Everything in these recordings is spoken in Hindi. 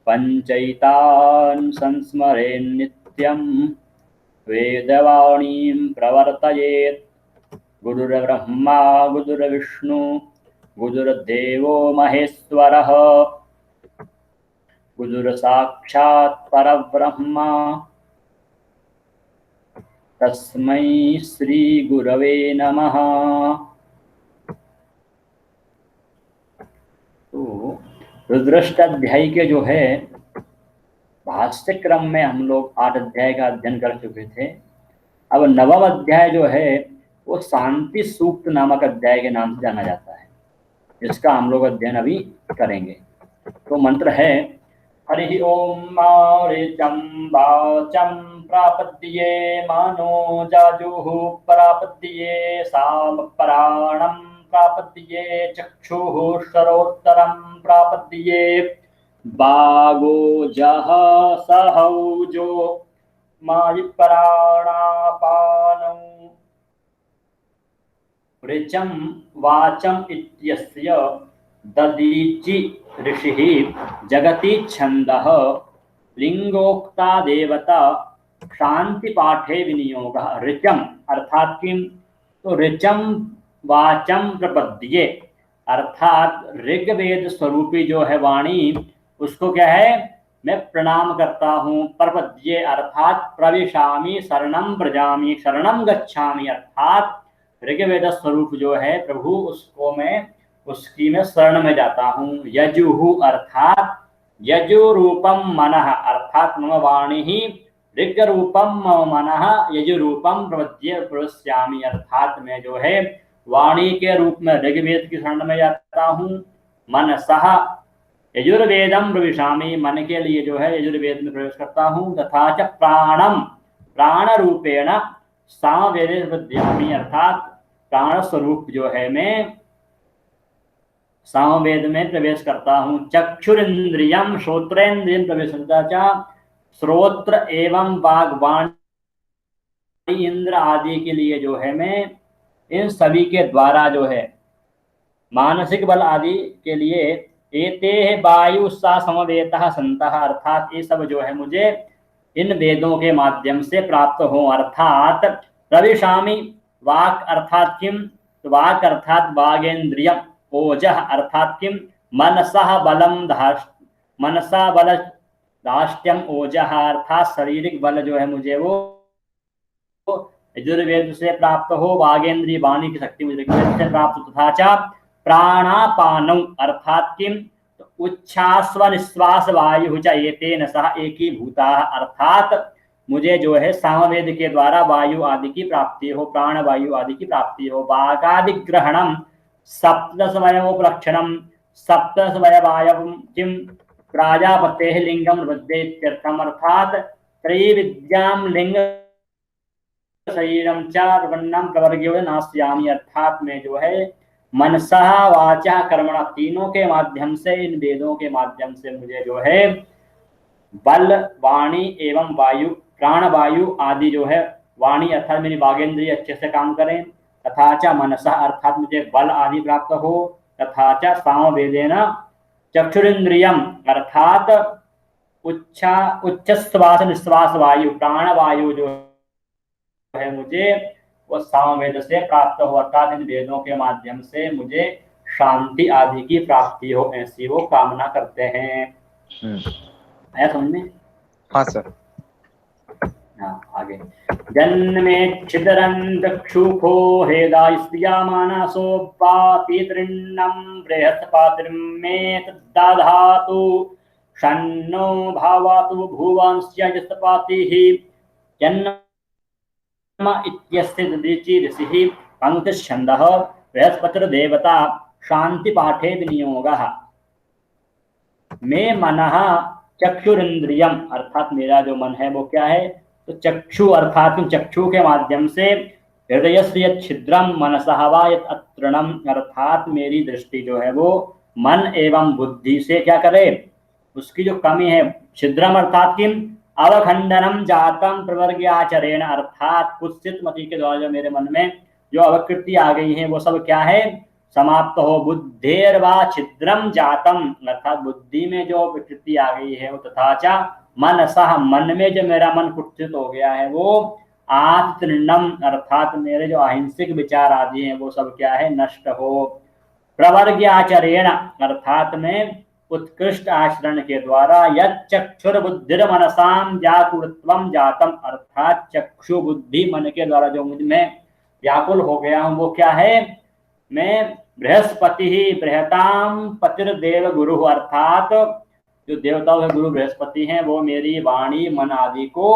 पंचैतान् संस्मरेन् नित्यं वेदवाणीं प्रवर्तयेत्। गुरुर्ब्रह्मा गुरुर्विष्णु गुरुर्देवो महेश्वरः गुरुर्साक्षात् परब्रह्म तस्मै श्री गुरवे नमः। तो रुद्राष्टाध्यायी के जो है भाष्य क्रम में हम लोग 8 अध्याय का अध्ययन कर चुके थे। अब 9वां अध्याय जो है वो शांति सूक्त नामक अध्याय के नाम से जाना जाता है, जिसका हम लोग अध्ययन अभी करेंगे। तो मंत्र है हरि ओम ऋचं वाचं प्रापद्ये मानो जाजुः प्रापद्ये साम प्राणं प्रापद्ये चक्षुः शरोत्तरं प्रापद्ये बागोजः सहौजो मायि प्राणापानौ। ऋचं वाचं इत्यस्य ददीचि ऋषिः जगति छन्दः लिंगोक्ता देवता शांति पाठे विनियोगः। ऋचं अर्थात किम, तो ऋचं वाचं प्रपद्ये अर्थात ऋग्वेद स्वरूपी जो है वाणी, उसको क्या है मैं प्रणाम करता हूँ। प्रपद्ये अर्थात प्रविशामि शरणं व्रजामि शरणं गच्छामि अर्थात ऋग्वेद स्वरूप जो है प्रभु उसको मैं उसकी मैं शरण में जाता हूँ। यजुहु अर्थात यजु रूपम मनः अर्थात मम वाणी ही ऋग रूपम मम मनः यजु रूपम प्रपद्ये प्रवक्ष्यामि अर्थात मैं जो है वाणी के रूप में ऋग्वेद की शरण में जाता हूँ। मनसः यजुर्वेदम प्रविशामि मन के लिए जो है यजुर्वेद में प्रवेश करता हूँ। तथा च प्राणम प्राण रूपेण सामवेदे प्रपद्यामि अर्थात प्राण स्वरूप जो है मैं सामवेद में प्रवेश करता हूँ। चक्षुरिंद्रियम श्रोत्रेन्द्रियम प्रवेश करता च श्रोत्र एवं वाग्वाणी इंद्र आदि के लिए जो है मैं इन सभी के द्वारा जो है मानसिक बल आदि के लिए एते वायु सा समवेतः संतः अर्थात ये सब जो है मुझे इन वेदों के माध्यम से प्राप्त हो। अर्थात प्रविशामि वाक अर्थात किम, वाक अर्थात वागेन्द्रियम ओजः अर्थात किम मनसः बलम मनसा बल दाष्ट्यम ओजः अर्थात शारीरिक बल जो है मुझे वो यजुर्वेद से प्राप्त हो। वागेन्द्रिय वाणी की शक्ति मुझे ऋग्वेद से प्राप्त हो। तथा च प्राणापानौ अर्थात किम, तो उच्छ्वास व निश्वास वायु च एतेन सह एकीभूताः अर्थात मुझे जो है सामवेद के द्वारा वायु आदि की प्राप्ति हो, प्राण वायु आदि की प्राप्ति हो। वागादिग्रहणम सप्तस्वयमुपलक्षणम सप्तस्वयवायवं किम प्राजापतेः लिंगम निबध्येत्यर्थम अर्थात त्रैविद्यां लिंग शरीरम च वर्णम प्रवर्ग्यो नास्यामि अर्थात मैं जो है मनसः वाचा कर्मणा तीनों के माध्यम से इन वेदों के माध्यम से मुझे जो है बल वाणी एवं वायु प्राण वायु आदि जो है वाणी अर्थात मेरी वागेंद्रिय अच्छे से काम करें। तथा च मनसः अर्थात मुझे बल आदि प्राप्त हो। तथा च सामवेदेन चक्षुरिंद्रियम अर्थात उच्च श्वास निश्वास वायु प्राण वायु जो है मुझे वो सामवेद से प्राप्त हो अर्थात इन वेदों के माध्यम से मुझे शांति आदि की प्राप्ति हो, ऐसी वो कामना करते हैं। आया समझ में? हाँ सर। हाँ आगे। जन्मेच्छिदरं चक्षुखो हेदास्त्रिया मानसो पापितृन्नं बृहस्पतिर्मे तद्दधातु शन्नो भावातु भुवंस्य यस्पातिः जन्म इत्यस्य ददीचि ऋषिः पंक्तिच्छन्दः बृहस्पतिर्देवता शांति पाठे विनियोगः। मे मनः चक्षुरिंद्रियम अर्थात मेरा जो मन है वो क्या है, तो चक्षु अर्थात चक्षु के माध्यम से हृदय से छिद्रम मनसः वा यत् अतृणम अर्थात मेरी दृष्टि जो है वो मन एवं बुद्धि से क्या करे, उसकी जो कमी है। छिद्रम अर्थात किम, अवखंडनम जातम प्रवर्ग्याचरेण अर्थात कुत्सित मति के द्वारा जो मेरे मन में जो अवकृति आ गई है वो सब क्या है, समाप्त हो। बुद्धेर्वा छिद्रम जातम, अर्थात बुद्धि में जो विकृति आ गई है वो, तथा च मनसः, मन में जो मेरा मन कुत्सित हो गया है वो, आतृणम, अर्थात मेरे जो अहिंसक विचार आदि हैं वो सब क्या है, नष्ट हो। प्रवर्ग्याचरेण, अर्थात में उत्कृष्ट आचरण के द्वारा, यक्षुर बुद्धिर मनसाम व्याकुलत्वम जातम, अर्थात चक्षु बुद्धि मन के द्वारा जो मुझ में व्याकुल हो गया हूं वो क्या है, मैं बृहस्पति ही बृहताम पतिर्देव गुरु, अर्थात जो देवताओं के गुरु बृहस्पति हैं वो मेरी वाणी मन आदि को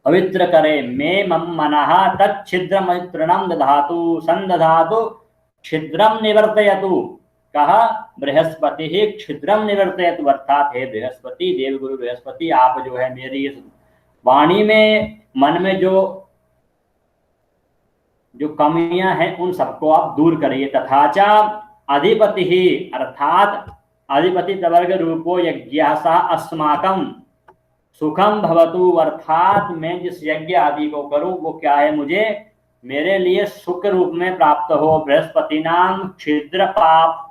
पवित्र करे। मे मम मनः तच्छिद्रम तृणम दधातु संदधातु छिद्रम निवर्तयतु, कहा बृहस्पति ही छिद्रम निवर्तयतु, अर्थात हे बृहस्पति, देवगुरु बृहस्पति, आप जो है मेरी इस वाणी में मन में जो कमियां हैं उन सबको आप दूर करिए। तथा च अधिपति ही, अर्थात अधिपति तवर्ग रूपो यज्ञ सा अस्माकम सुखम भवतु, अर्थात मैं जिस यज्ञ आदि को करूं वो क्या है, मुझे मेरे लिए सुख रूप में प्राप्त हो। बृहस्पति नाम छिद्र पाप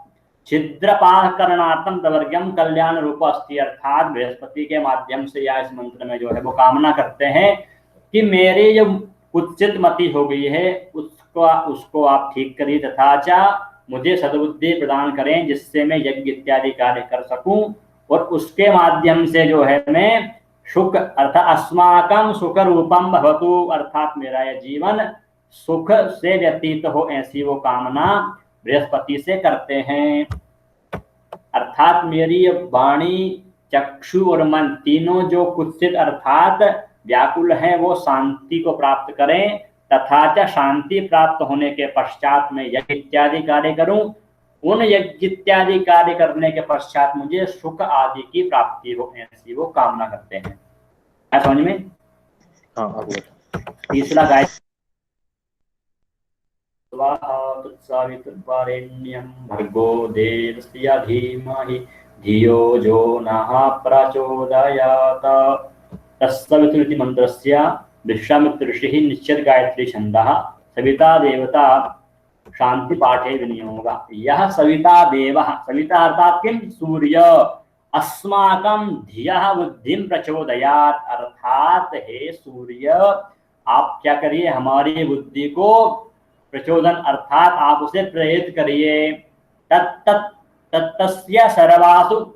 करणार्थम तवर्ग्यम कल्याण रूप अस्ति, अर्थात बृहस्पति के माध्यम से या इस मंत्र में जो है वो कामना करते हैं कि मेरी जो कुत्सित मति हो गई है उसको आप ठीक करिए, तथा चा मुझे सद्बुद्धि प्रदान करें जिससे मैं यज्ञ इत्यादि कार्य कर सकूं, और उसके माध्यम से जो है मैं सुख, अर्थात अस्माकं सुख रूपम भवतु, अर्थात मेरा यह जीवन सुख से व्यतीत हो, ऐसी वो कामना बृहस्पति से करते हैं। अर्थात मेरी वाणी, चक्षु और मन तीनों जो कुत्सित अर्थात व्याकुल हैं वो शांति को प्राप्त करें, तथा च शांति प्राप्त होने के पश्चात में यज्ञ इत्यादि कार्य करूं, उन यज्ञ इत्यादि कार्य करने के पश्चात मुझे सुख आदि की प्राप्ति हो, ऐसी वो कामना करते हैं। क्या समझ में? हाँ। तीसरा गायत्री, तत्सवितुर्वरेण्यं भर्गो देवस्य धीमहि धियो जो नः प्रचोदयात्। तत्सवितुरिति मंत्रस्य विश्वामित्र ऋषिः निश्चित गायत्री छन्दः सविता देवता शांति पाठे विनियोगः। यह सविता देवः, सविता अर्थात किम, सूर्य, अस्माकं धियः बुद्धिं प्रचोदयात्, अर्थात हे सूर्य आप क्या करिए, हमारी बुद्धि को प्रचोदन, अर्थात आप उसे प्रेरित करिए। तत्तस्य सर्वासु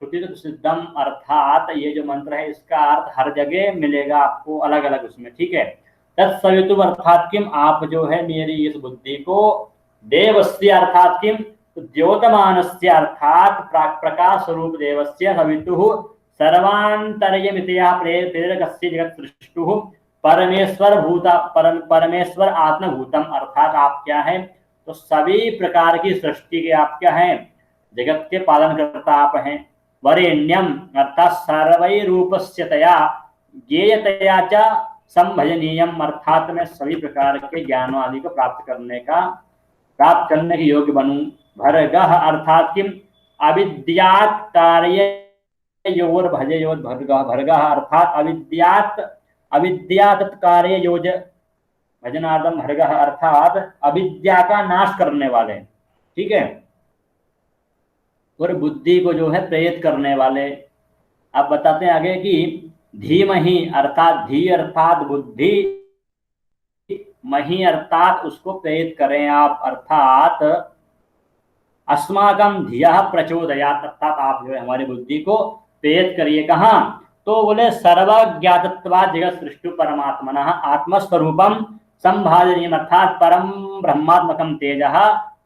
सिद्धम, अर्थात ये जो मंत्र है इसका अर्थ हर जगह मिलेगा आपको अलग अलग उसमें, ठीक है। तत्सवितु अर्थात किम, आप जो है मेरी इस बुद्धि को, देवस्य अर्थात किम, द्योतमानस्य अर्थात प्रकाश स्वरूप देवस्य, सवितुः सर्वांतर्यमितया प्रेरकस्य जगत सृष्टुः परमेश्वर भूता परमेश्वर आत्मभूतम, अर्थात आप क्या है, तो सभी प्रकार की सृष्टि के आप क्या हैं, जगत के पालन करता आप हैं। वरेण्यम अर्थात सर्वैरूपस्यतया ज्ञेयतया च संभजनीयम, अर्थात मैं सभी प्रकार के ज्ञान आदि को प्राप्त करने के योग्य बनूं। भर्गः अर्थात किम, अविद्यात् कार्ययोर भजयोर भर्गः, भर्गः अर्थात अविद्या तत्कार्य योज भजनार्थम भर्गः, अर्थात अविद्या का नाश करने वाले, ठीक है, और बुद्धि को जो है प्रेरित करने वाले। आप बताते हैं आगे कि धीमहि अर्थात धी अर्थात बुद्धि, मही अर्थात उसको प्रेरित करें आप, अर्थात अस्माकं धियः प्रचोदयात्, अर्थात आप जो है हमारी बुद्धि को प्रेरित करिए। कहाँ? तो बोले सर्वज्ञातत्वात् जगत सृष्टि परमात्मनः आत्मस्वरूपम संभाजनीयम, अर्थात परम ब्रह्मात्मकम तेजः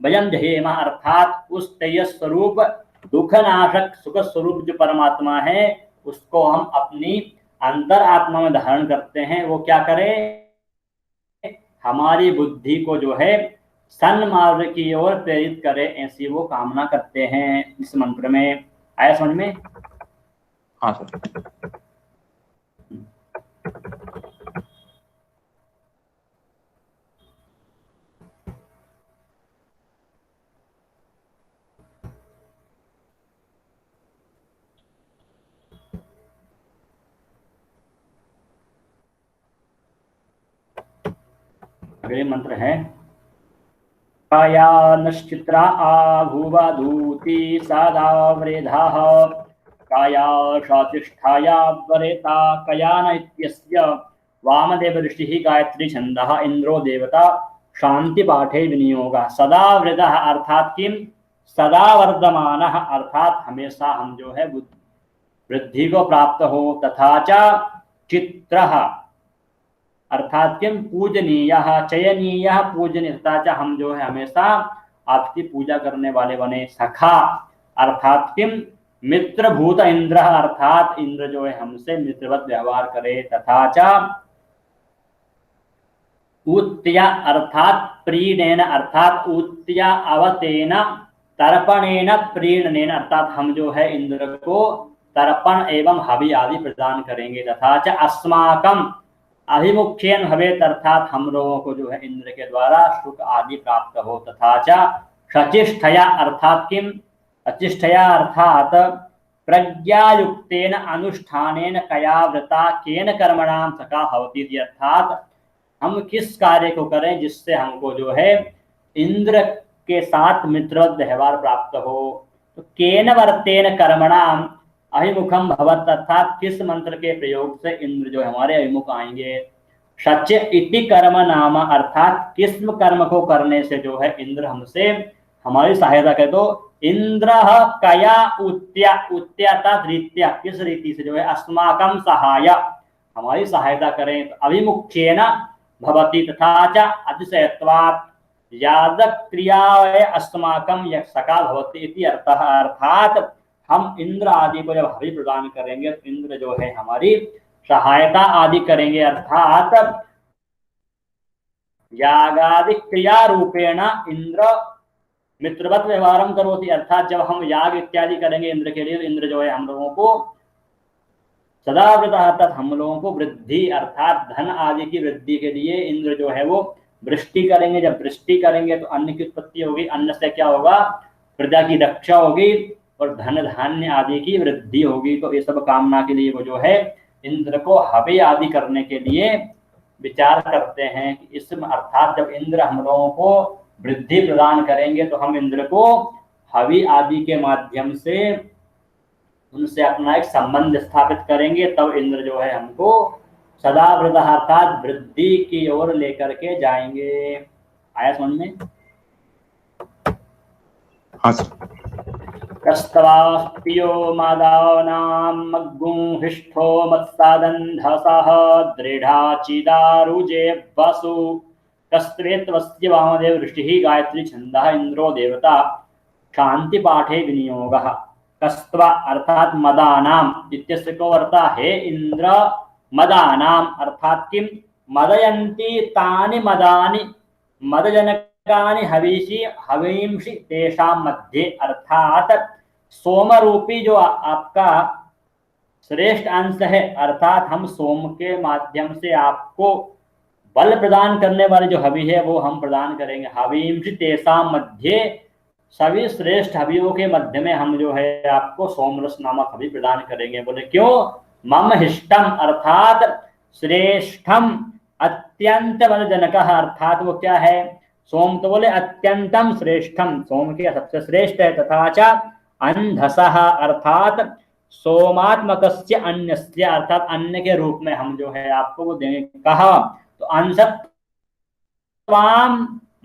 भजन जहेम, अर्थात उस तेज स्वरूप दुख नाशक सुख स्वरूप जो परमात्मा है उसको हम अपनी अंतर आत्मा में धारण करते हैं। वो क्या करें, हमारी बुद्धि को जो है सन्मार्ग की ओर प्रेरित करे, ऐसी वो कामना करते हैं इस मंत्र में। आया समझ में? हाँ सर। अगले मंत्र है काया नश्चित्रा आभुवधूति सदा वृधः काया शातिष्ठाया वरेता कयान इत्यस्य वामदेव ऋषिः गायत्री छंदः इंद्रो देवता शांति पाठे विनियोगः। सदा वृद्धः अर्थात किम, सदा वर्धमानः अर्थात हमेशा हम जो है वृद्धि को प्राप्त हो। तथा च चित्रः अर्थात किम, पूजनीयः चयनीयः पूजनीय, तथा च हम जो है हमेशा आपकी पूजा करने वाले बने। सखा अर्थात किम, मित्रभूत इंद्र अर्थात इंद्र जो है हमसे मित्रवत व्यवहार करे। तथा च उत्या अर्थात प्रीणेन अर्थात उत्या अवतेन तर्पणेन प्रीणनेन अर्थात हम जो है इंद्र को तर्पण एवं हवि आदि प्रदान करेंगे। तथा च अस्माकम अभिमुख्यन भवेत् अर्थात हम लोगों को जो है इंद्र के द्वारा सुख आदि प्राप्त हो। तथा च शचिष्ठया अर्थात किम, अचिष्ठया अर्थात प्रज्ञायुक्तेन अनुष्ठानेन कया व्रता केन कर्मणाम सखा भवति अर्थात हम किस कार्य को करें जिससे हमको जो है इंद्र के साथ मित्रवत व्यवहार प्राप्त हो। तो केन वर्तेन कर्मणाम अभिमुखम भवत अर्थात किस मंत्र के प्रयोग से इंद्र जो हमारे अभिमुख आएंगे। सच इति कर्म नाम अर्थात किस कर्म को करने से जो है इंद्र हमसे हमारी सहायता करे। तो इंद्र कया उत्या उत्याता रीत्या किस रीति से जो है अस्माकम सहाय हमारी सहायता करें। तो अभिमुख्येन भवति तथा च अतिशयत्वात् यादक क्रियाय अस्माकं यक्षका भवति इति अर्थः अर्थात हम इंद्र आदि को जब हवि प्रदान करेंगे तो इंद्र जो है हमारी सहायता आदि करेंगे। अर्थात यागादि क्रिया रूपेण इंद्र मित्रवत व्यवहारम करोति अर्थात जब हम याग इत्यादि करेंगे इंद्र के लिए तो इंद्र जो है हम लोगों को सदा वृद्धः तथा हम लोगों को वृद्धि अर्थात धन आदि की वृद्धि के लिए इंद्र जो है वो वृष्टि करेंगे। जब वृष्टि करेंगे तो अन्न की उत्पत्ति होगी, अन्न से क्या होगा, प्रजा की रक्षा होगी और धन धान्य आदि की वृद्धि होगी। तो ये सब कामना के लिए वो जो है इंद्र को हवि आदि करने के लिए विचार करते हैं कि इस अर्थात जब इंद्र हम लोगों को वृद्धि प्रदान करेंगे तो हम इंद्र को हवि आदि के माध्यम से उनसे अपना एक संबंध स्थापित करेंगे, तब इंद्र जो है हमको सदा वृद्धः अर्थात वृद्धि की ओर लेकर के जाएंगे। आया समझ में? हाँ सर। कस्तवास्पियो मादानां मग्गुंहिष्ठो मत्सादन्धसः दृढाचिदारुजे वसु कस्त्वेत्वस्य वामदेव ऋषिः गायत्री छन्दः इंद्रो देवता शांति पाठे विनियोगः। कस्त्वा अर्थात मदानाम इत्यस्य को अर्था हे इंद्र मदानाम अर्थात किम, मदयन्ति तानि मदानि मदजनकानि हवीषि हवींषि तेषां मध्ये अर्थात सोम रूपी जो आपका श्रेष्ठ अंश है अर्थात हम सोम के माध्यम से आपको बल प्रदान करने वाले जो हवि है वो हम प्रदान करेंगे। हवींषि तेषां मध्ये सभी श्रेष्ठ हवियों के मध्य में हम जो है आपको सोमरस नामक हवि प्रदान करेंगे। बोले क्यों? मम हिष्टम अर्थात श्रेष्ठम अत्यंत बलजनकः अर्थात वो क्या है, सोम। तो बोले अत्यंतम श्रेष्ठम, सोम के सबसे श्रेष्ठ है। तथा च अंधसः अर्थात सोमात्मकस्य अन्यस्य अर्थात अन्य के रूप में हम जो है आपको वो देंगे। कहा तो अंशत्वाम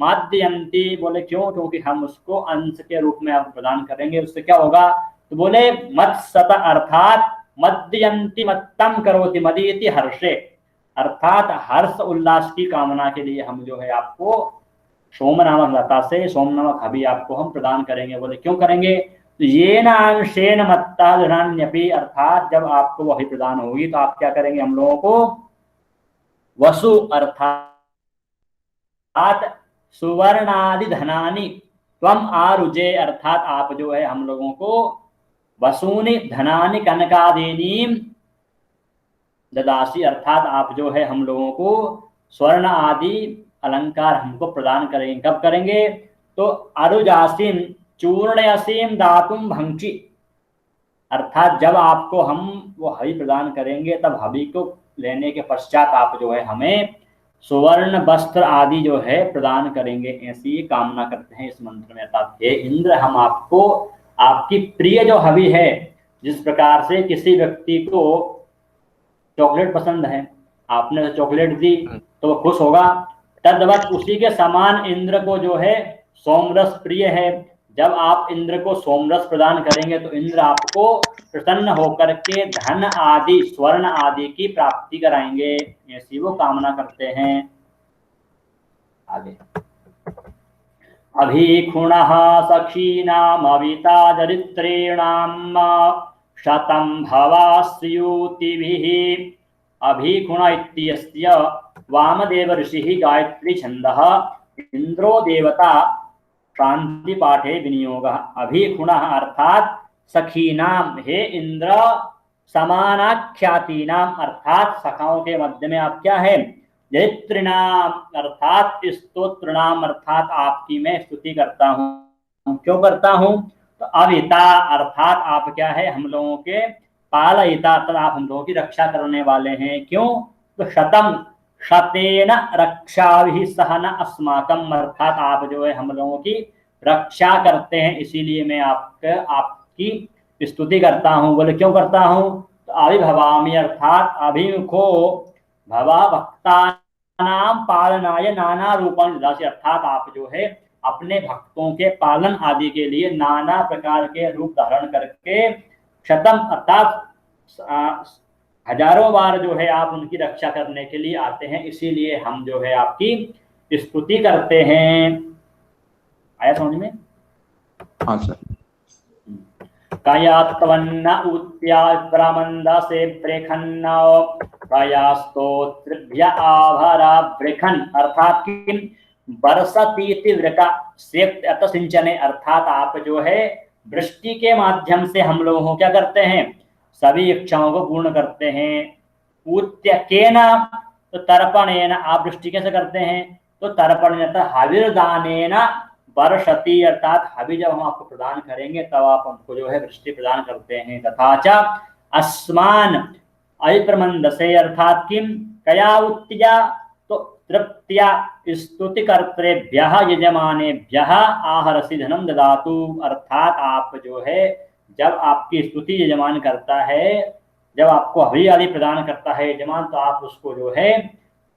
माद्यंती, बोले क्यों? क्योंकि हम उसको अंश के रूप में आप प्रदान करेंगे, उससे क्या होगा? तो बोले मत्सत अर्थात मद्यंती मत्तम करोति मदीति हर्षे अर्थात हर्ष उल्लास की कामना के लिए हम जो है आपको सोम नामक लता से सोम नामक हवि आपको हम प्रदान करेंगे। बोले क्यों करेंगे? तो ये नांशेन मत्ता धनान्यपि अर्थात जब आपको वही प्रदान होगी तो आप क्या करेंगे? हम लोगों को वसु अर्थात सुवर्णादि धनानि त्वम आरुजे अर्थात आप जो है हम लोगों को वसूनि धनानि कनकादीनी ददासी अर्थात आप जो है हम लोगों को स्वर्ण आदि अलंकार हमको प्रदान करेंगे। कब करेंगे? तो अरुजासीम चूर्णयसीम दातुम भंक्षी अर्थात जब आपको हम वो हवि प्रदान करेंगे तब हवि को लेने के पश्चात आप जो है हमें सुवर्ण वस्त्र आदि जो है प्रदान करेंगे, ऐसी कामना करते हैं इस मंत्र में। अर्थात हे इंद्र, हम आपको आपकी प्रिय जो हवि है, जिस प्रकार से किसी व्यक्ति को चॉकलेट पसंद है, आपने चॉकलेट दी तो वो खुश होगा, तद्वत उसी के समान इंद्र को जो है सोमरस प्रिय है। जब आप इंद्र को सोमरस प्रदान करेंगे तो इंद्र आपको प्रसन्न होकर के धन आदि, स्वर्ण आदि की प्राप्ति कराएंगे, ऐसी वो कामना करते हैं। आगे अभिखुणः सखीनामविता दरिद्रेणाम शतं भवास्यूतिभिः। अभिखुण इत्यस्य वामदेव ऋषिः गायत्री छन्दः इंद्रो देवता शांति पाठे विनियोगः। अभिखुणः अर्थात सखीनाम, हे इंद्र समानाख्यातीनाम अर्थात सखाओं के मध्य में आप क्या है, जयत्रिनाम अर्थात स्तोत्रनाम अर्थात आपकी मैं स्तुति करता हूँ। क्यों करता हूँ, तो अविता अर्थात आप क्या है, हम लोगों के पालयिता, तब आप हम लोगों की रक्षा करने वाले हैं। क्यों, तो शतम शतेन रक्षाभिः सहन अस्माकम अर्थात आप जो है हम लोगों की रक्षा करते हैं, इसीलिए मैं आपकी स्तुति करता हूँ। बोले क्यों करता हूँ, तो आविर्भवामि अर्थात अभिमुखो भवा भक्तानां पालनाय नाना रूपं ददासि अर्थात आप जो है अपने भक्तों के पालन आदि के लिए नाना प्रकार के रूप धारण करके शतम अर्थात हजारों बार जो है आप उनकी रक्षा करने के लिए आते हैं, इसीलिए हम जो है आपकी स्तुति करते हैं। आया समझ में? हाँ सर। कयात्वन्न उत्या ब्रह्मंदा से ब्रेखन्न कयास्तोत्रभ्य आभरा ब्रेखन अर्थात कि बरसतीति वृका से अत सिंचने अर्थात आप जो है वृष्टि के माध्यम से हम लोगों को क्या करते हैं, सभी इच्छाओं को पूर्ण करते हैं। उत्यकेन तो तर्पणेन, आप वृष्टि कैसे करते हैं, तो तर्पणेन हविर्दानेन वर्षति अर्थात हवि जब हम आपको प्रदान करेंगे तब आप हमको जो है वृष्टि प्रदान करते हैं। तथा च अस्मान अयप्रमंदसे अर्थात किम कया उत्तिया तो तृप्त्या स्तुति कर्तृभ्यः यजमानेभ्यः आहरसि धनम ददातु अर्थात आप जो है जब आपकी स्तुति यजमान करता है, जब आपको हवि आदि प्रदान करता है यजमान, तो आप उसको जो है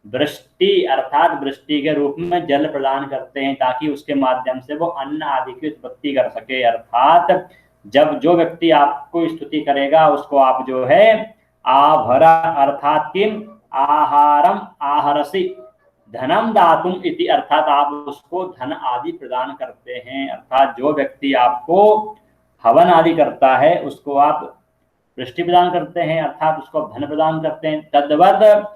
वृष्टि अर्थात वृष्टि के रूप में जल प्रदान करते हैं, ताकि उसके माध्यम से वो अन्न आदि की उत्पत्ति कर सके। अर्थात जब जो व्यक्ति आपको स्तुति करेगा उसको आप जो है आभरा अर्थात किम आहारम आहरसि धनम दातुम इति अर्थात आप उसको धन आदि प्रदान करते हैं। अर्थात जो व्यक्ति आपको हवन आदि करता है उसको आप वृष्टि प्रदान करते हैं, अर्थात उसको धन प्रदान करते हैं। तद्वत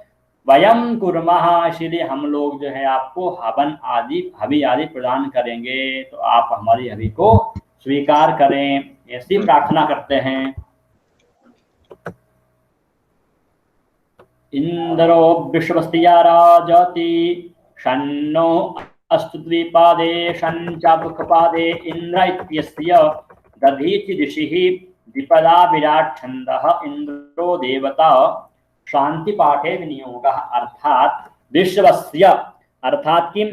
वयम कुर्मः, इसीलिए हम लोग जो है आपको हवन आदि हवि आदि प्रदान करेंगे, तो आप हमारी हवि को स्वीकार करें, ऐसी प्रार्थना करते हैं। इंद्रो विश्वस्तिया राजति शन्नो अस्तु द्विपादे शञ्चाबुकपादे इंद्र इत्यस्य दधीचि दिशिः द्विपदा विराट छन्दः इंद्रो देवता शांति पाठे विनियोगः अर्थात विश्वस्य अर्थात किम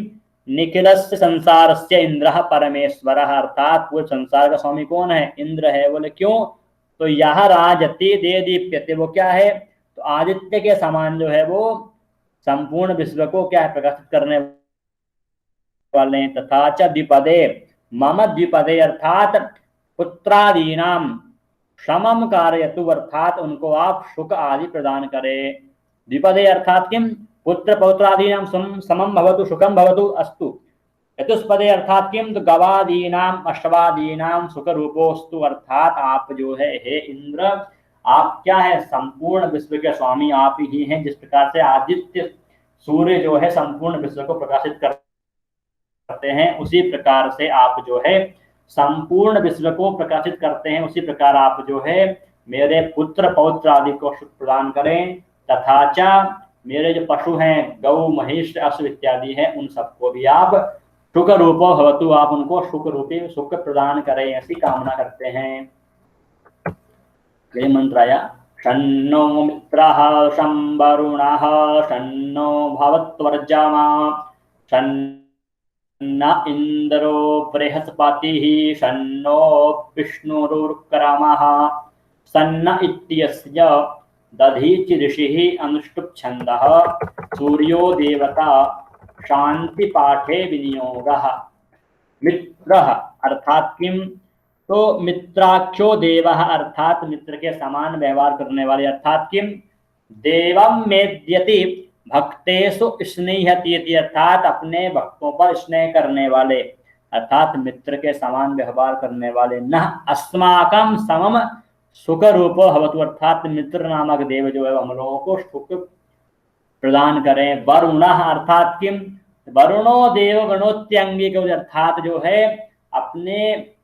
निखिलस्य संसारस्य इंद्रः परमेश्वरः अर्थात पूरे संसार का स्वामी कौन है, इंद्र है। बोले क्यों, तो यह राजति दे दीप्यते, वो क्या है, तो आदित्य के समान जो है वो संपूर्ण विश्व को क्या है प्रकाशित करने वाले हैं। तथा च द्विपदे मम द्विपदे अर्थात पुत्रादीनाम समम कारयतु अर्थात उनको आप सुख आदि प्रदान करें। द्विपदे अर्थात किम पुत्र पौत्रादीनाम समम भवतु सुखम भवतु अस्तु। चतुष्पदे अर्थात किम तो गवादीनाम अश्वादीनाम सुख रूपोस्तु अर्थात आप जो है हे इंद्र आप क्या है संपूर्ण विश्व के स्वामी आप ही हैं। जिस प्रकार से आदित्य सूर्य जो है संपूर्ण विश्व को प्रकाशित करते हैं, उसी प्रकार से आप जो है संपूर्ण विश्व को प्रकाशित करते हैं, उसी प्रकार आप जो है मेरे पुत्र पौत्र आदि को सुख प्रदान करें। तथा च मेरे जो पशु हैं गौ महिष अश्व इत्यादि हैं उन सबको भी आप सुख रूपो भवतु, आप उनको सुख रूपी सुख प्रदान करें, ऐसी कामना करते हैं। ये मंत्र आया शन्नो मित्रः शं वरुणः शन्नो भवत्वर्जमा शन्न इन्द्रो बृहस्पतिः शन्नो विष्णुरुक्रमः सन्न इत्यस्य दधीचि ऋषिः अनुष्टुप् छन्दः सूर्यो देवता शांति पाठे विनियोगः। मित्रः अर्थात किम, तो मित्राख्यो देवः अर्थात मित्र के समान व्यवहार करने वाले, अर्थात किम देवम मेद्यति भक्तेषु स्नेहति अर्थात अपने भक्तों पर स्नेह करने वाले, अर्थात मित्र के समान व्यवहार करने वाले। न अस्माकं समम सुख रूपो भवतु अर्थात मित्र नामक देव जो है हम लोगों को सुख प्रदान करें। वरुणः अर्थात किम, वरुणो देव गणोत्यंगिक अर्थात जो है अपने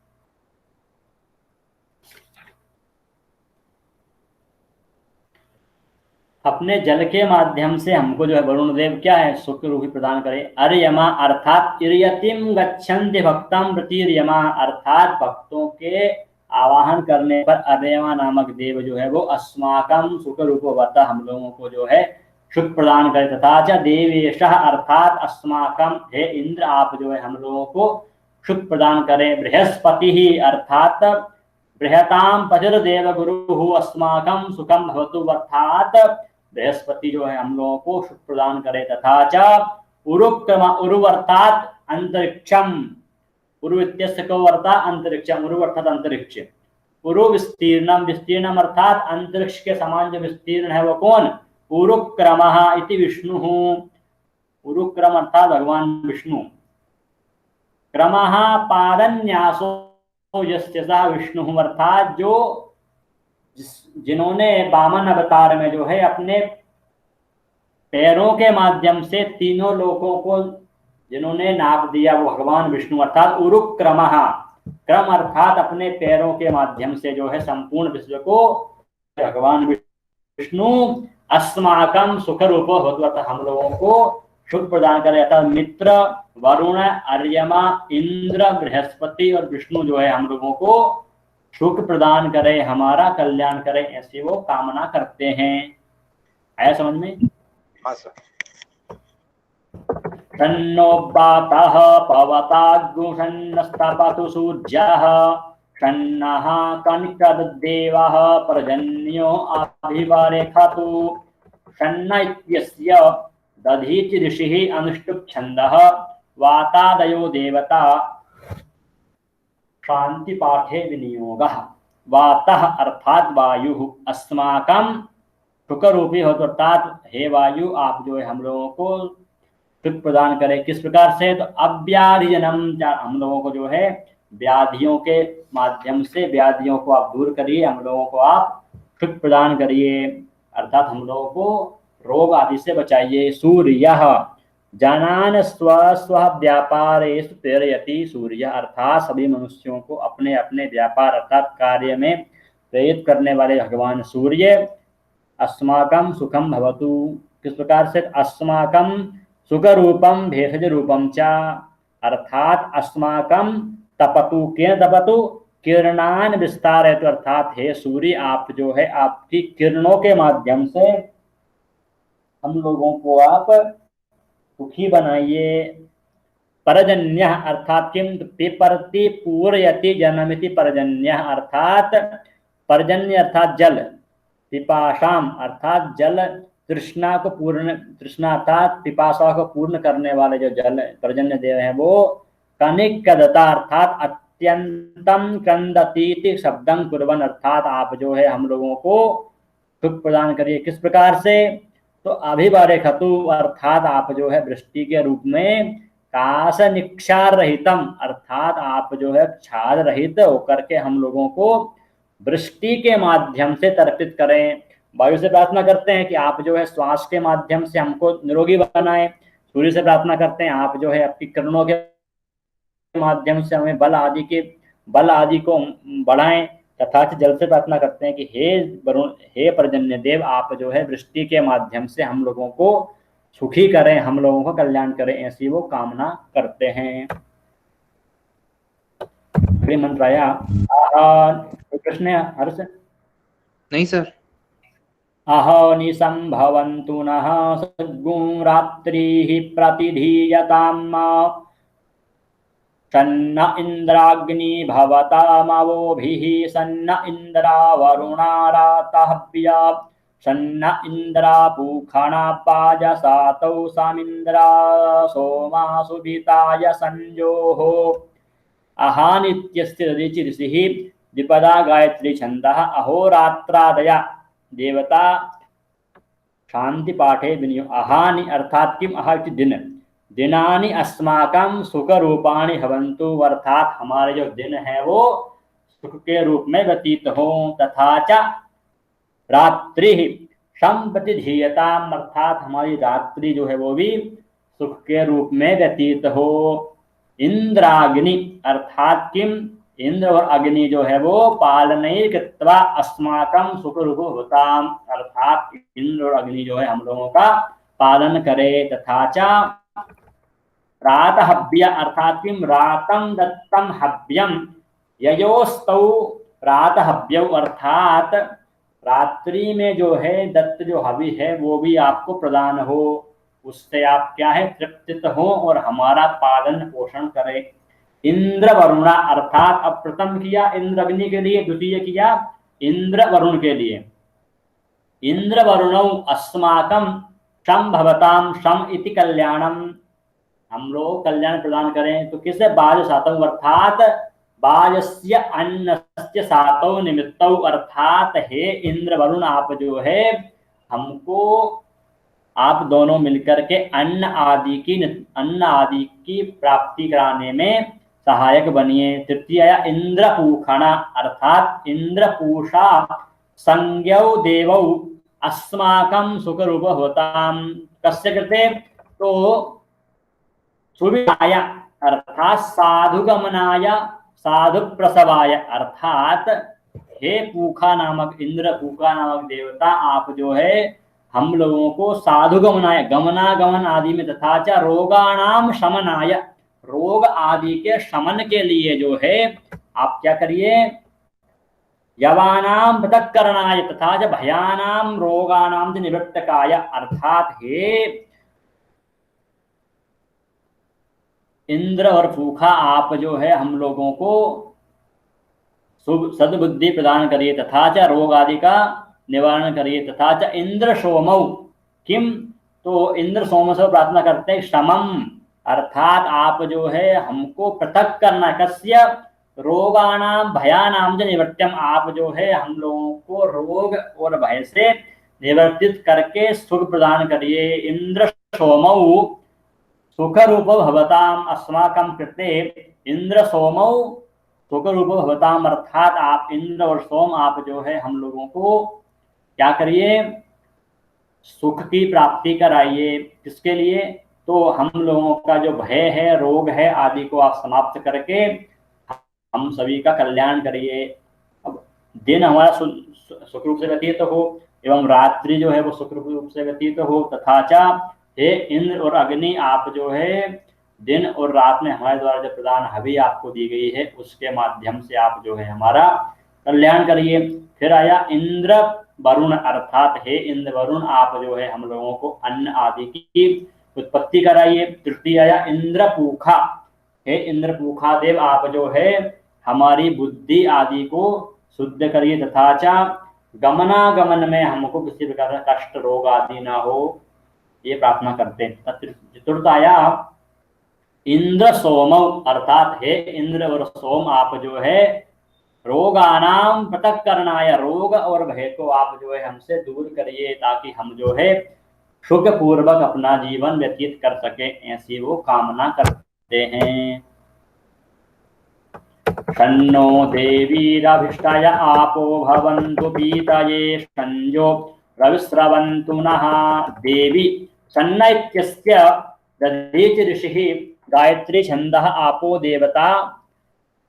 जल के माध्यम से हमको जो है वरुण देव क्या है सुख रूपी प्रदान करे। अर्यमा अर्थात इर्यतिम गच्छन्ति भक्तम प्रतिर्यमा अर्थात भक्तों के आवाहन करने पर अर्यमा नामक देव जो है वो अस्माकम सुख रूपो बता हम लोगों को जो है सुख प्रदान करे। तथा च देवेशः अर्थात अस्माकम हे इंद्र आप जो है हम लोगों को सुख प्रदान करें। बृहस्पति ही अर्थात बृहताम पतिर्देव गुरु अस्माकम सुखम भवतु अर्थात बृहस्पति जो है हम लोगों को सुख प्रदान करे। तथा च उरुक्रम उरु अर्थात अंतरिक्षम, उरु इत्यस्य को अर्थात अंतरिक्षम, उरु अर्थात अंतरिक्ष। उरु विस्तीर्णम, विस्तीर्णम अर्थात अंतरिक्ष के समान जो विस्तीर्ण है वो कौन, उरुक्रमः इति विष्णुः। उरुक्रम अर्थात भगवान विष्णु। क्रमः पादन्यासो यस्य सः विष्णुः अर्थात जो जिन्होंने वामन अवतार में जो है अपने पैरों के माध्यम से तीनों लोकों को जिन्होंने नाप दिया वो भगवान विष्णु अर्थात उरुक्रमः। क्रम अर्थात अपने पैरों के माध्यम से जो है संपूर्ण विश्व को भगवान विष्णु अस्माकम सुख रूपो भगवत हम लोगों को सुख प्रदान करे। अर्थात मित्र वरुण अर्यमा इंद्र बृहस्पति और विष्णु जो है हम लोगों को सुख प्रदान करे, हमारा कल्याण करे, ऐसी वो कामना करते हैं। आया समझ में? हाँ सर। शन्नो बातः पवताग्नुषन्नस्तपतु सूर्यः शन्नः कनिकद्देवः पर्जन्यो अभिवारेखतु। शन्न इत्यस्य दधीचि ऋषिः अनुष्टुप् छन्दः वातादयो देवता शांति पाठे विनियोगः। वातः अर्थात वायु अस्माकम सुख रूपी हो तो अर्थात हे वायु आप जो है हम लोगों को सुख प्रदान करें। किस प्रकार से, तो अव्याधिजनम हम लोगों को जो है व्याधियों के माध्यम से व्याधियों को आप दूर करिए, हम लोगों को आप सुख प्रदान करिए अर्थात हम लोगों को रोग आदि से बचाइए। सूर्यः जनान स्व स्व व्यापारेषु प्रेरयति। सूर्य अर्थात सभी मनुष्यों को अपने अपने व्यापार अर्थात कार्य में प्रेरित करने वाले भगवान सूर्य। अस्माकं सुखम भवतु किस प्रकार से, अस्माकं सुख रूपम भेषज रूपम च अर्थात अस्माकं तपतु के तपतु किरणान विस्तारयतु अर्थात हे सूर्य आप जो है आपकी किरणों के माध्यम से हम लोगों को आप सुखी बनाइए। परजन्य अर्थात किम, पिपरति पूरयति जनमिति परजन्य अर्थात पर्जन्य अर्थात जल, पिपाशाम अर्थात जल तृष्णा को पूर्ण, तृष्णा अर्थात पिपासा को पूर्ण करने वाले जो जल पर्जन्य देव है वो। कनिकदता अर्थात अत्यंतम क्रंदतीति शब्दं कुर्वन् अर्थात आप जो है हम लोगों को सुख प्रदान करिए। किस प्रकार से, तो अभिवारेखतु अर्थात आप जो है वृष्टि के रूप में काश निक्षार रहितम अर्थात आप जो है क्षार रहित होकर के हम लोगों को वृष्टि के माध्यम से तर्पित करें। वायु से प्रार्थना करते हैं कि आप जो है श्वास के माध्यम से हमको निरोगी बनाएं। सूर्य से प्रार्थना करते हैं आप जो है आपकी किरणों के माध्यम से हमें बल आदि को बढ़ाएं। तथा जल से प्रार्थना करते हैं कि हे वरुण हे पर्जन्य देव आप जो है वृष्टि के माध्यम से हम लोगों को सुखी करें, हम लोगों का कल्याण करें, ऐसी वो कामना करते हैं। अगली मंत्र आया, प्रश्न है हर्ष? नहीं सर। अहनिशं भवन्तु नः सद्गुं रात्रिः प्रतिधीयताम् सन्न इन्द्राग्नि भवतामवोभिः सन्न इन्द्रा वरुणा रातहव्या सन्न इन्द्रा पूखणा पाजसातौ सामिन्द्रा सोमा सुभिताय संजोः अहानित्यस्य दधीचि ऋषिः द्विपदा गायत्री छन्दः अहोरात्रादया देवता शांति पाठे विनियोग अहानि अर्थात किम अहा इति दिन दिनानि अस्माकं सुख रूपाणि भवन्तु अर्थात हमारे जो दिन है वो सुख के रूप में व्यतीत हो तथा च रात्रि संप्रतिधीयताम अर्थात हमारी रात्रि जो है वो भी सुख के रूप में व्यतीत हो इंद्राग्नि अर्थात किम इंद्र और अग्नि जो है वो पालनई कृत्वा अस्माकं सुख रूप होताम अर्थात इंद्र और अग्नि जो है हम लोगों का पालन करे तथा च रात हव्य अर्थात किम रातम दत्तम हव्यम ययोस्तौ रात हव्यौ अर्थात रात्रि में जो है दत्त जो हवि है वो भी आपको प्रदान हो उससे आप क्या है तृप्तित हो और हमारा पालन पोषण करे इंद्र वरुणा अर्थात अब प्रथम किया इंद्र अग्नि के लिए द्वितीय किया इंद्र वरुण के लिए इंद्र वरुणौ अस्माकं शम भवताम शम इति कल्याणम हम लोग कल्याण प्रदान करें तो किसे बाज सातौ अर्थात बाजस्य अन्नस्य सातौ निमित्तौ अर्थात हे इंद्र वरुण आप जो है हमको आप दोनों मिलकर के अन्न आदि की प्राप्ति कराने में सहायक बनिए तृतीय इंद्रपूषणा अर्थात इंद्रपूषा संज्ञौ देवौ अस्माकं सुख रूप होताम कस्य कृते तो सुविधाय अर्थात साधुगमनाय साधु प्रसवाय अर्थात हे पूखा नामक इंद्र पूखा नामक देवता आप जो है हम लोगों को साधुगमनाय गमनागमन आदि में तथा च रोगाणाम शमनाय रोग आदि के शमन के लिए जो है आप क्या करिए यवानाम पृथक्करणाय तथा च भयानाम रोगाणाम निवृत्तकाय अर्थात हे इंद्र और पूखा आप जो है हम लोगों को शुभ सद्बुद्धि प्रदान करिए तथा च रोग आदि का निवारण करिए तथा च इंद्र सोमौ किम तो इंद्र सोम से प्रार्थना करते हैं शमम अर्थात आप जो है हमको पृथक करना कस्य रोगाणाम भयानाम च निवर्त्यम आप जो है हम लोगों को रोग और भय से निवर्तित करके सुख प्रदान करिए इंद्र सोमौ सुख रूप भवताम अस्माकं कृते इंद्र सोमौ सुख रूप भवताम अर्थात आप इंद्र और सोम आप जो है हम लोगों को क्या करिए सुख की प्राप्ति कराइए किसके लिए तो हम लोगों का जो भय है रोग है आदि को आप समाप्त करके हम सभी का कल्याण करिए अब दिन हमारा सुख रूप से व्यतीत हो एवं रात्रि जो है वो सुख रूप से व्यतीत हो तथा च हे इंद्र और अग्नि आप जो है दिन और रात में हमारे द्वारा जो प्रदान हवि आपको दी गई है उसके माध्यम से आप जो है हमारा कल्याण करिए फिर आया इंद्र वरुण अर्थात हे इंद्र वरुण आप जो है हम लोगों को अन्न आदि की उत्पत्ति कराइए तृतीय आया इंद्र पूखा हे इंद्र पूखा देव आप जो है हमारी बुद्धि आदि को शुद्ध करिए तथा च गमनागमन में हमको किसी प्रकार का कष्ट रोग आदि ना हो ये प्रार्थना करते हैं चतुर्थ आया इंद्र सोम अर्थात हे इंद्र और सोम आप जो है रोगानाम पृथक करनाय रोग और भय को आप जो है हमसे दूर करिए ताकि हम जो है सुख पूर्वक अपना जीवन व्यतीत कर सके ऐसी वो कामना करते हैं शन्नो देवीरभिष्टाय आपो भवन्तु पीतये संजो रविस्रवन्तु नः देवी सन्न इत्यस्य दधीचि ऋषिः गायत्री छन्दः आपो देवता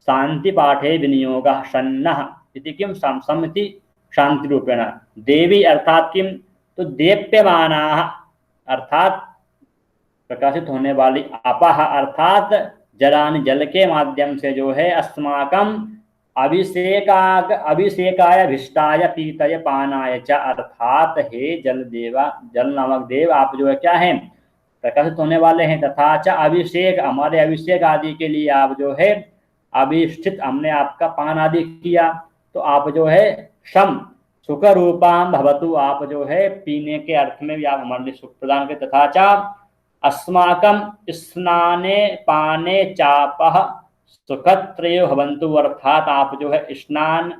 शांति पाठे विनियोगः शन्नः इति किं संसम इति शांति रूपेण देवी अर्थात किम तो देप्यमानाः अर्थात प्रकाशित होने वाली आपः अर्थात जलानि जल के माध्यम से जो है अस्माकं अभिषेकाय भिष्टाय पीतय पानाय च, अर्थात हे जल देवा, जल नामक देव आप जो है क्या है, प्रकाशित होने वाले हैं। तथा च अभिषेक, हमारे अभिषेक आदि के लिए आप जो है अभिष्ठित, हमने आपका पान आदि किया, तो आप जो है शम सुख रूपाम भवतु, आप जो है पीने के अर्थ में भी आप हमारे लिए सुख प्रदान करें। तथा च अस्माकं स्नाने पाने चापः सुखत्रयो भवन्तु, अर्थात आप जो है स्नान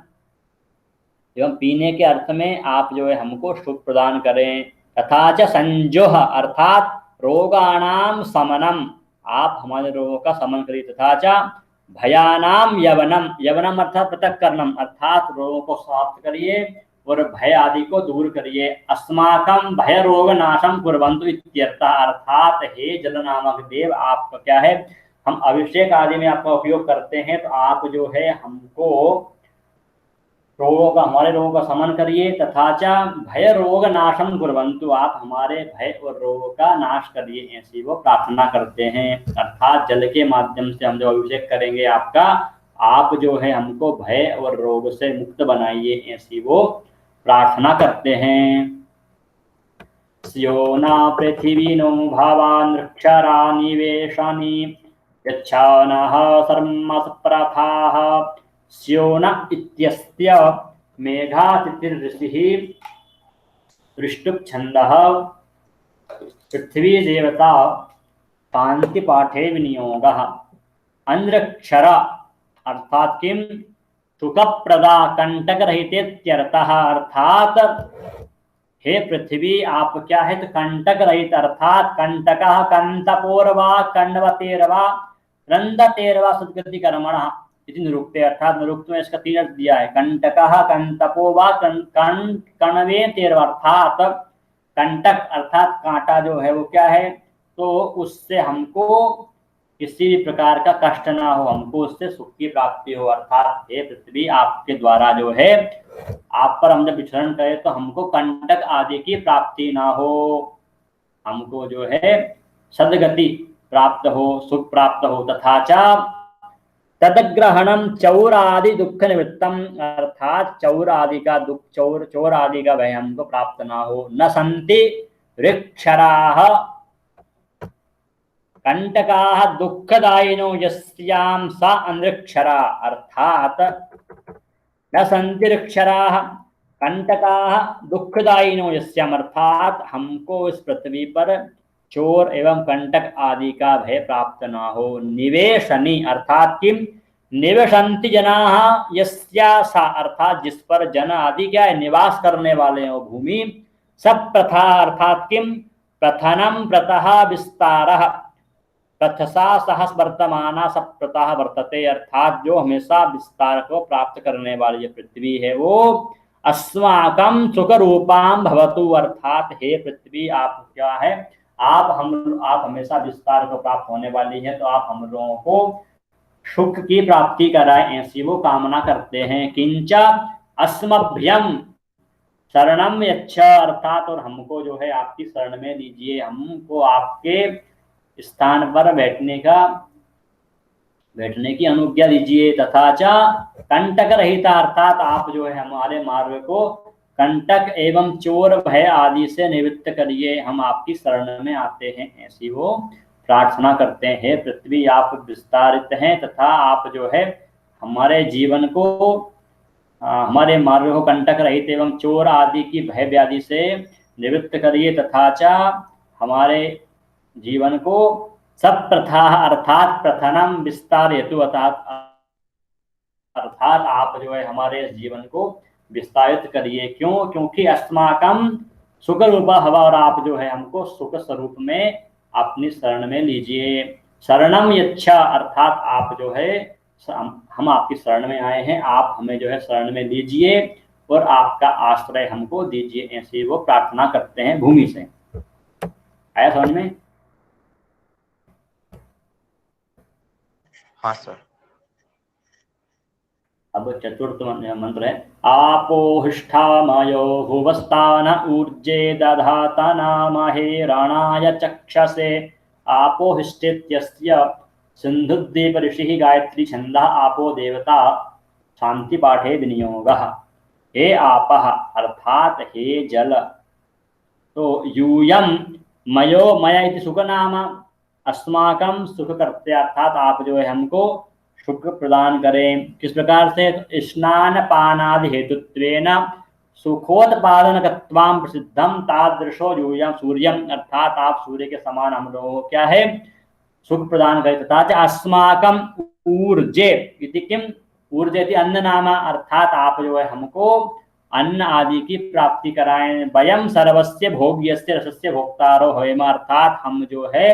एवं पीने के अर्थ में आप जो है हमको सुख प्रदान करें। तथा च संजोह, अर्थात रोगाणाम समनम, आप हमारे रोगों का समन करिए। तथा च भयानाम यवनम, यवनम अर्थात पृथक करनम, अर्थात रोगों को समाप्त करिए और भय आदि को दूर करिए। अस्माकं भय रोग नाशम कुर्वन्तु इत्यर्थः, अर्थात हे जल नामक देव आपका क्या है, हम अभिषेक आदि में आपका उपयोग करते हैं, तो आप जो है हमको रोगों का, हमारे रोगों का समन करिए। तथा च भय रोग नाशम कुर्वन्तु, आप हमारे भय और रोगों का नाश करिए, ऐसी वो प्रार्थना करते हैं। अर्थात जल के माध्यम से हम जो अभिषेक करेंगे आपका, आप जो है हमको भय और रोग से मुक्त बनाइए, ऐसी वो प्रार्थना करते हैं। स्यो न पृथिवीनो भावान् वृक्षरा निवेशानि यच्छानः सर्मसप्रथाः, स्योन इत्यस्य मेघातिथिर्ऋषिः ऋष्टुप् छन्दः पृथ्वी देवता कान्तिपाठे विनियोगः। अंध्रक्षर अर्थात किम, सुखप्रदा कंटकरहितेत्यर्थः, अर्थात हे पृथ्वी आप क्या है, तो कंटक रहित, अर्थात कंटकः कंतपोर्वा कंडवतेर्वा रंदतेर्वा सद्गति कर्मणः इति निरुक्ते, अर्थात निरुक्त में इसका 3 अर्थ दिया है। कंटकः कंतपो वा कणवेतेर्वा, अर्थात कंटक अर्थात कांटा जो है वो क्या है, तो उससे हमको किसी भी प्रकार का कष्ट ना हो, हमको उससे सुख की प्राप्ति हो। अर्थात हे पृथ्वी आपके द्वारा जो है, आप पर हम जब विचरण करें तो हमको कंटक आदि की प्राप्ति ना हो, हमको जो है सद्गति प्राप्त हो, सुख प्राप्त हो। तथा च तदग्रहणम चौर आदि दुख निवृत्तम, अर्थात चौर आदि का दुख, चोर आदि का भय हमको प्राप्त ना हो। न संति ऋक्षराः कंटकाः दुःखदायिनो यस्यां सा अनृक्षरा, अर्थात न संति ऋक्षराः कंटकाः दुःखदायिनो यस्याम, अर्थात हमको इस पृथ्वी पर चोर एवं कंटक आदि का भय प्राप्त ना हो। निवेशनी अर्थात किम, निवसन्ति जनाः यस्या सा, अर्थात जिस पर जन आदि क्या है, निवास करने वाले हो भूमि। सब प्रथा अर्थात किम, प्रथनम प्रतः विस्तारः प्रथसा सहस वर्तमाना सब प्रथा वर्तते, अर्थात जो हमेशा विस्तार को प्राप्त करने वाली ये पृथ्वी है वो अस्माकं सुख रूपाम भवतु, अर्थात हे पृथ्वी आप क्या है, आप हमेशा विस्तार को प्राप्त होने वाली है, तो आप हम लोगों को सुख की प्राप्ति कराए, ऐसी वो कामना करते हैं। किंच अस्मभ्यम शरणम यच्छ, अर्थात और हमको जो है आपकी शरण में लीजिए, हमको आपके स्थान पर बैठने की अनुज्ञा दीजिए। तथा च कंटक रहित, अर्थात आप जो है हमारे मार्ग को कंटक एवं चोर भय आदि से निवृत्त करिए, हम आपकी शरण में आते हैं, ऐसी वो प्रार्थना करते हैं। पृथ्वी आप विस्तारित हैं तथा आप जो है हमारे जीवन को, हमारे मार्ग को कंटक रहित एवं चोर आदि की भय व्याधि से निवृत्त करिए। तथा च हमारे जीवन को सब प्रथा अर्थात प्रथनम विस्तार हेतु, अर्थात आप जो है हमारे जीवन को विस्तारित करिए। क्यों? क्योंकि अस्माकम सुख रूपा हवा, और आप जो है हमको सुख स्वरूप में अपनी शरण में लीजिए। शरणम यच्छा, अर्थात आप जो है हम आपकी शरण में आए हैं, आप हमें जो है शरण में लीजिए और आपका आश्रय हमको दीजिए, ऐसी वो प्रार्थना करते हैं भूमि से। आया समझ में? हाँ सर। अब चतुर्थ मंत्र है, आपोहिष्ठामयो भुवस्तान ऊर्जे दधातना महेरणाय चक्षसे, आपोहिष्ठित्यस्य सिन्धुद्वीप ऋषिः गायत्री छन्दः आपो देवता शांति पाठे विनियोगः। हे आपः अर्थात हे जल। तो यूयम मयो मय इति सुख नाम अस्माकं सुख करते, अर्थात आप जो है हमको सुख प्रदान करें। किस प्रकार से? स्नान पानादि हेतुत्वेन सुखोत्पादनकत्वां प्रसिद्धम तादृशो यूयम सूर्यम, अर्थात आप सूर्य के समान हम लोगों को क्या है? सुख प्रदान करें। तथा च अस्माकं ऊर्जे इति किम? ऊर्जे इति अन्न नाम, अर्थात आप जो है हमको अन्न आदि की प्राप्ति कराएं। वयम सर्वस्य भोग्यस्य रसस्य भोक्तारो होयम, अर्थात हम जो है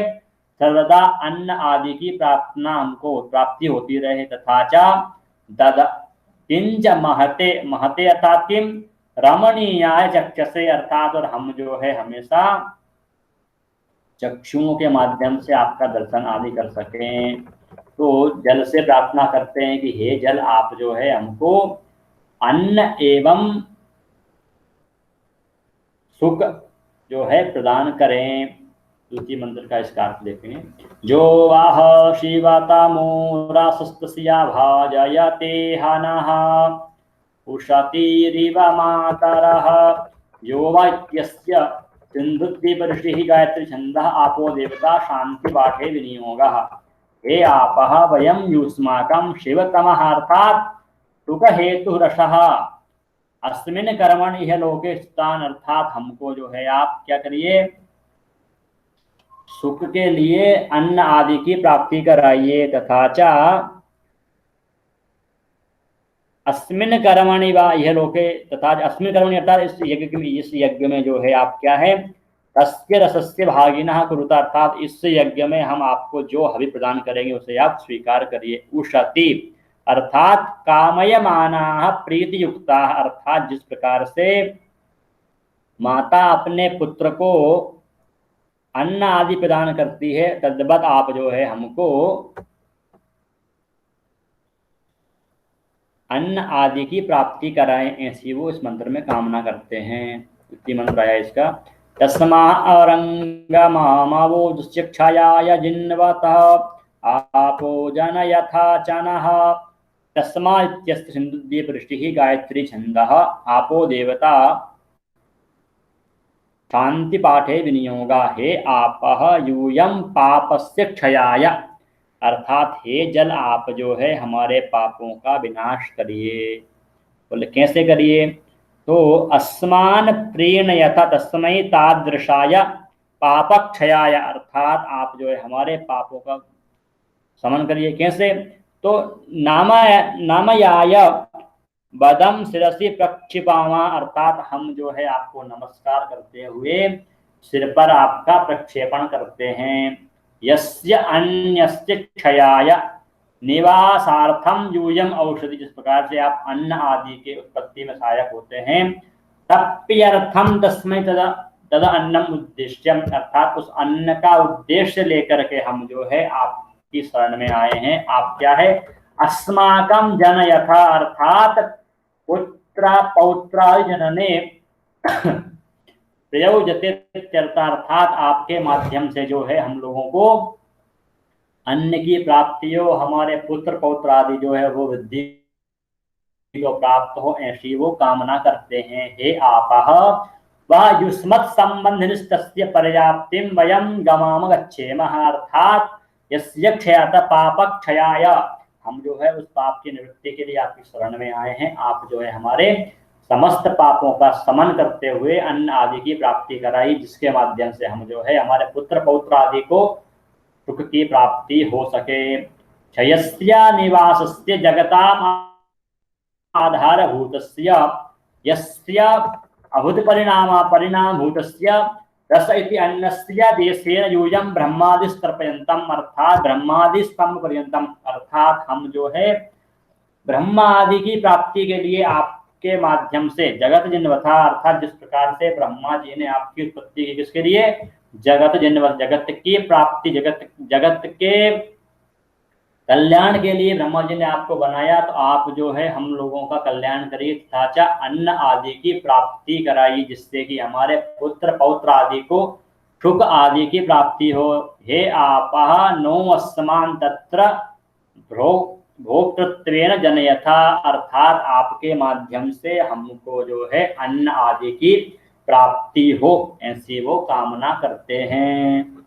सर्वदा अन्न आदि की प्रार्थना हमको प्राप्ति होती रहे। तथा च दद किंच महते महते अर्थात किम? रमणीयाय चक्षसे, अर्थात और हम जो है हमेशा चक्षुओं के माध्यम से आपका दर्शन आदि कर सकें। तो जल से प्रार्थना करते हैं कि हे जल, आप जो है हमको अन्न एवं सुख जो है प्रदान करें। दूसरी मंत्र का इसका अर्थ देखेंगे। जो वाह शिवाता मोरासस्तस्या भाजयते हनः उषतीरिव मातरः यो वा इत्यस्य सिन्धुद्वीपऋषिः गायत्री छन्दः आपो देवता शांति पाठे विनियोगः। हे आपः वयं युष्माकं शिवतमः, अर्थात सुख हेतु रसः अस्मिन् कर्मण इह लोके स्थान, अर्थात हमको जो है आप क्या करिए? सुख के लिए अन्न आदि की प्राप्ति कराइए। तथा च अस्मिन् कर्मणि वा इह लोके, तथा अस्मिन् कर्मणि अर्थात इस यज्ञ में जो है आप क्या है? तस्य रसस्य भागिनः कुरुता, अर्थात इस यज्ञ में हम आपको जो हवि प्रदान करेंगे उसे आप स्वीकार करिए। उषति अर्थात कामयमानाः प्रीति युक्ता, अर्थात जिस प्रकार से माता अपने पुत्र को अन्न आदि प्रदान करती है, तद्वत आप जो है हमको अन्न आदि की प्राप्ति कराएं, ऐसी वो इस मंत्र में कामना करते हैं। इसी मंत्र आया इसका। तस्मा औरंगमावो दुश्चक्षायाय जिन्वतः आपो जन यथा चनः तस्मा इत्यस्य सिन्धुद्वीपऋषिः गायत्री छन्दः आपो देवता शांति पाठे विनियोगा। हे आपः यूयम पापस्य क्षयाय, अर्थात हे जल आप जो है हमारे पापों का विनाश करिए। बोले कैसे करिए? तो अस्मान प्रीणयथ तस्मै तादृशाय पापक्षयाय, अर्थात आप जो है हमारे पापों का समन करिए। कैसे? तो नामयाय बदम शिरसि प्रक्षिपामा, अर्थात हम जो है आपको नमस्कार करते हुए सिर पर आपका प्रक्षेपण करते हैं। यस्य अन्यस्य क्षयाय निवासार्थम यूयम औषधि, जिस प्रकार से आप अन्न आदि के उत्पत्ति में सहायक होते हैं। तप्यर्थम तस्मै तद अन्नम उद्देश्यम, अर्थात उस अन्न का उद्देश्य लेकर के हम जो है आपकी शरण में आए हैं। आप क्या है? अस्माकं जन यथा, अर्थात पुत्र पौत्रादि जनने प्रयोजते, अर्थात आपके माध्यम से जो है हम लोगों को अन्न की प्राप्ति हो, हमारे पुत्र पौत्र आदि जो है वो वृद्धि को प्राप्त हो, ऐसी वो कामना करते हैं। हे आपः वह युष्मत् संबंधिनिस्तस्य पर्याप्तिं वयं गमाम गच्छेमः, अर्थात यस्य क्षयत पाप क्षयाय, हम जो है उस पाप की निवृत्ति के लिए आपकी शरण में आए हैं। आप जो है हमारे समस्त पापों का समन करते हुए अन्न आदि की प्राप्ति कराई, जिसके माध्यम से हम जो है हमारे पुत्र पौत्र आदि को सुख की प्राप्ति हो सके। क्षयस्य निवासस्य जगताम आधारभूतस्य यस्य अभूत परिणामभूतस्य रस इति अन्नस्य देशेन यूयं ब्रह्मादिस्तर्पयन्तम, अर्थात ब्रह्मादि स्तंभ पर्यंतम, अर्थात हम जो है ब्रह्मा आदि की प्राप्ति के लिए आपके माध्यम से जगत जिन्वथा, अर्थात जिस प्रकार से ब्रह्मा जी ने आपकी उत्पत्ति की, किसके लिए? जगत जिन्वथ, जगत की प्राप्ति, जगत के कल्याण के लिए ब्रह्मा जी ने आपको बनाया, तो आप जो है हम लोगों का कल्याण करिए तथा अन्न आदि की प्राप्ति कराइए, जिससे कि हमारे पुत्र पौत्र आदि को सुख आदि की प्राप्ति हो। हे आपः नो अस्मान तत्र भोक्तृत्वेन जनयथा, अर्थात आपके माध्यम से हमको जो है अन्न आदि की प्राप्ति हो, ऐसी वो कामना करते हैं।